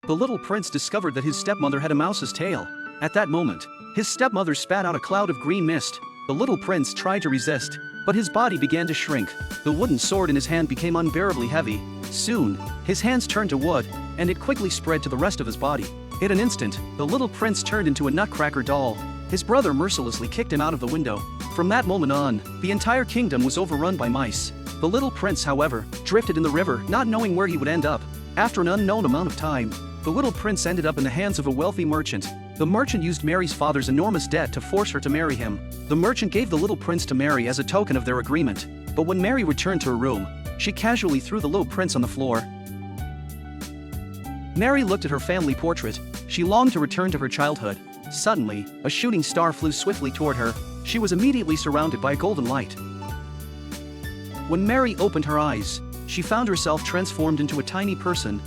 the little prince discovered that his stepmother had a mouse's tail. At that moment, his stepmother spat out a cloud of green mist. The little prince tried to resist, but his body began to shrink. The wooden sword in his hand became unbearably heavy. Soon, his hands turned to wood, and it quickly spread to the rest of his body. In an instant, the little prince turned into a Nutcracker doll. His brother mercilessly kicked him out of the window. From that moment on, the entire kingdom was overrun by mice. The little prince, however, drifted in the river, not knowing where he would end up. After an unknown amount of time, the little prince ended up in the hands of a wealthy merchant. The merchant used Mary's father's enormous debt to force her to marry him. The merchant gave the little prince to Mary as a token of their agreement. But when Mary returned to her room, she casually threw the little prince on the floor. Mary looked at her family portrait. She longed to return to her childhood. Suddenly, a shooting star flew swiftly toward her. She was immediately surrounded by a golden light. When Mary opened her eyes, she found herself transformed into a tiny person.